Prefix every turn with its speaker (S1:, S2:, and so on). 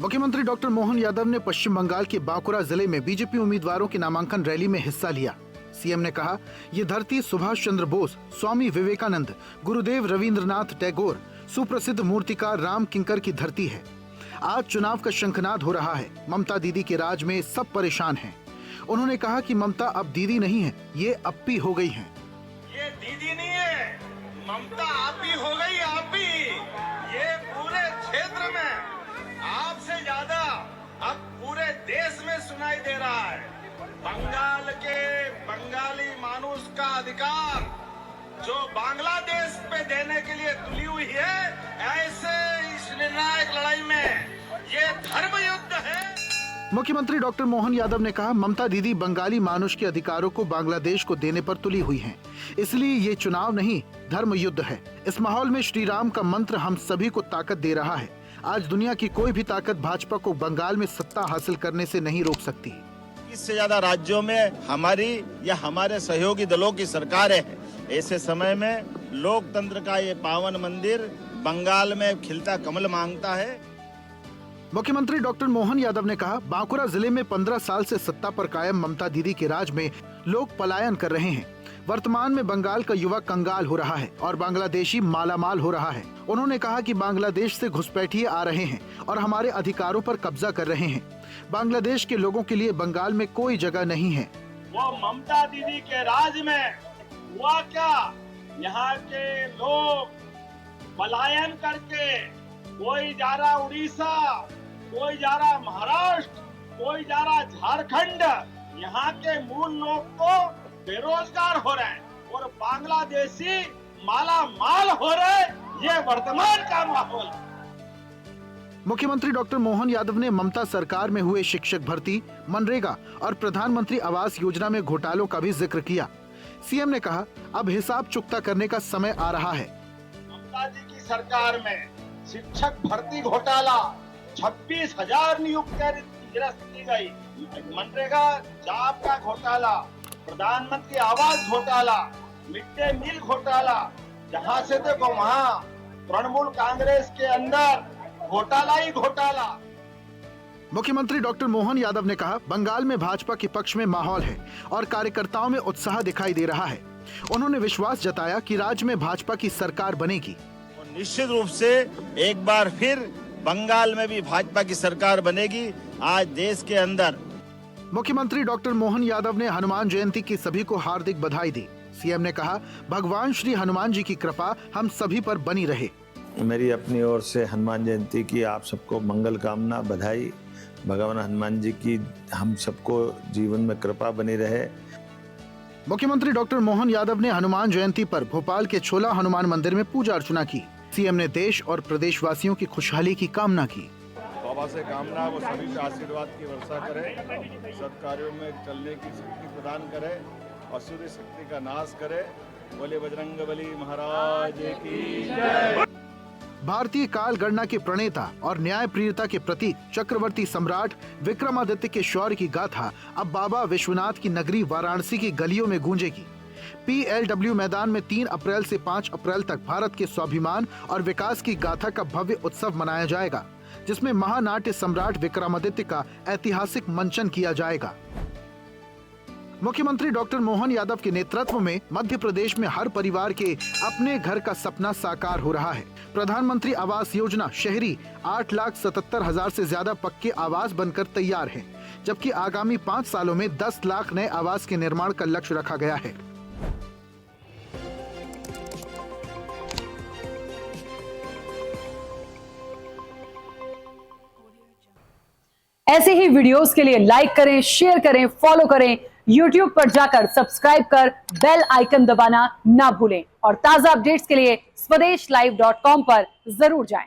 S1: मुख्यमंत्री डॉक्टर मोहन यादव ने पश्चिम बंगाल के बांकुरा जिले में बीजेपी उम्मीदवारों की नामांकन रैली में हिस्सा लिया। सीएम ने कहा, ये धरती सुभाष चंद्र बोस, स्वामी विवेकानंद, गुरुदेव रविंद्रनाथ टैगोर, सुप्रसिद्ध मूर्तिकार राम किंकर की धरती है। आज चुनाव का शंखनाद हो रहा है। ममता दीदी के राज में सब परेशान हैं। उन्होंने कहा कि ममता अब दीदी नहीं है, ये अप्पी हो गई हैं।
S2: ये दीदी नहीं है, ममता आपी हो गई, आपी। ये पूरे क्षेत्र में आपसे ज्यादा अब पूरे देश में सुनाई दे रहा है। बंगाल के बंगाली मानुष का अधिकार जो बांग्लादेश पे देने के लिए तुली हुई है, ऐसे इस निर्णायक लड़ाई में ये धर्म युद्ध है।
S1: मुख्यमंत्री डॉक्टर मोहन यादव ने कहा, ममता दीदी बंगाली मानुष के अधिकारों को बांग्लादेश को देने पर तुली हुई हैं। इसलिए ये चुनाव नहीं, धर्म युद्ध है। इस माहौल में श्री राम का मंत्र हम सभी को ताकत दे रहा है। आज दुनिया की कोई भी ताकत भाजपा को बंगाल में सत्ता हासिल करने से नहीं रोक सकती।
S3: इससे ज्यादा राज्यों में हमारी या हमारे सहयोगी दलों की सरकारें हैं। ऐसे समय में लोकतंत्र का ये पावन मंदिर बंगाल में खिलता कमल मांगता है।
S1: मुख्यमंत्री डॉक्टर मोहन यादव ने कहा, बांकुरा जिले में 15 साल से सत्ता पर कायम ममता दीदी के राज में लोग पलायन कर रहे हैं। वर्तमान में बंगाल का युवा कंगाल हो रहा है और बांग्लादेशी मालामाल हो रहा है। उन्होंने कहा कि बांग्लादेश से घुसपैठिए आ रहे हैं और हमारे अधिकारों पर कब्जा कर रहे हैं। बांग्लादेश के लोगों के लिए बंगाल में कोई जगह नहीं है।
S2: वो ममता दीदी के राज में हुआ क्या? यहाँ के लोग पलायन करके, कोई जा रहा उड़ीसा, कोई जा रहा महाराष्ट्र, कोई जा रहा झारखंड। यहाँ के मूल लोग तो बेरोजगार हो रहे हैं और बांग्लादेशी माला माल हो रहे हैं। ये वर्तमान का माहौल।
S1: मुख्यमंत्री डॉक्टर मोहन यादव ने ममता सरकार में हुए शिक्षक भर्ती, मनरेगा और प्रधानमंत्री आवास योजना में घोटालों का भी जिक्र किया। सीएम ने कहा, अब हिसाब चुकता करने का समय आ रहा है।
S2: ममता जी की सरकार में शिक्षक भर्ती घोटाला, 26,000 नियुक्तियां निरस्त की गई। मनरेगा जॉब का घोटाला, प्रधानमंत्री आवास घोटाला, मिड डे मील घोटाला, जहां से देखो वहां तृणमूल कांग्रेस के अंदर घोटाला ही घोटाला।
S1: मुख्यमंत्री डॉक्टर मोहन यादव ने कहा, बंगाल में भाजपा के पक्ष में माहौल है और कार्यकर्ताओं में उत्साह दिखाई दे रहा है। उन्होंने विश्वास जताया कि राज्य में भाजपा की सरकार बनेगी।
S3: निश्चित रूप से एक बार फिर बंगाल में भी भाजपा की सरकार बनेगी। आज देश के अंदर
S1: मुख्यमंत्री डॉक्टर मोहन यादव ने हनुमान जयंती की सभी को हार्दिक बधाई दी। सीएम ने कहा, भगवान श्री हनुमान जी की कृपा हम सभी पर बनी रहे।
S4: मेरी अपनी ओर से हनुमान जयंती की आप सबको मंगल कामना, बधाई। भगवान हनुमान जी की हम सबको जीवन में कृपा बनी रहे।
S1: मुख्यमंत्री डॉक्टर मोहन यादव ने हनुमान जयंती पर भोपाल के छोला हनुमान मंदिर में पूजा अर्चना की। सीएम ने देश और प्रदेशवासियों की खुशहाली की कामना की।
S5: बाबा से कामना वो सभी से आशीर्वाद की वर्षा करे, सत्कार्यों में चलने की शक्ति प्रदान करे, असुरी शक्ति का नाश करे। बोले बजरंगबली महाराज की जय।
S1: भारतीय काल गणना के प्रणेता और न्याय प्रियता के प्रतीक चक्रवर्ती सम्राट विक्रमादित्य के शौर्य की गाथा अब बाबा विश्वनाथ की नगरी वाराणसी की गलियों में गूंजेगी। PLW मैदान में 3 अप्रैल से 5 अप्रैल तक भारत के स्वाभिमान और विकास की गाथा का भव्य उत्सव मनाया जाएगा, जिसमें महानाट्य सम्राट विक्रमादित्य का ऐतिहासिक मंचन किया जाएगा। मुख्यमंत्री डॉक्टर मोहन यादव के नेतृत्व में मध्य प्रदेश में हर परिवार के अपने घर का सपना साकार हो रहा है। प्रधानमंत्री आवास योजना शहरी 8,77,000 से ज्यादा पक्के आवास बनकर तैयार हैं, जबकि आगामी 5 सालों में 10 लाख नए आवास के निर्माण का लक्ष्य रखा गया है।
S6: ऐसे ही वीडियोस के लिए लाइक करें, शेयर करें, फॉलो करें। YouTube पर जाकर सब्सक्राइब कर बेल आइकन दबाना ना भूलें और ताजा अपडेट्स के लिए swedeshlive.com पर जरूर जाएं।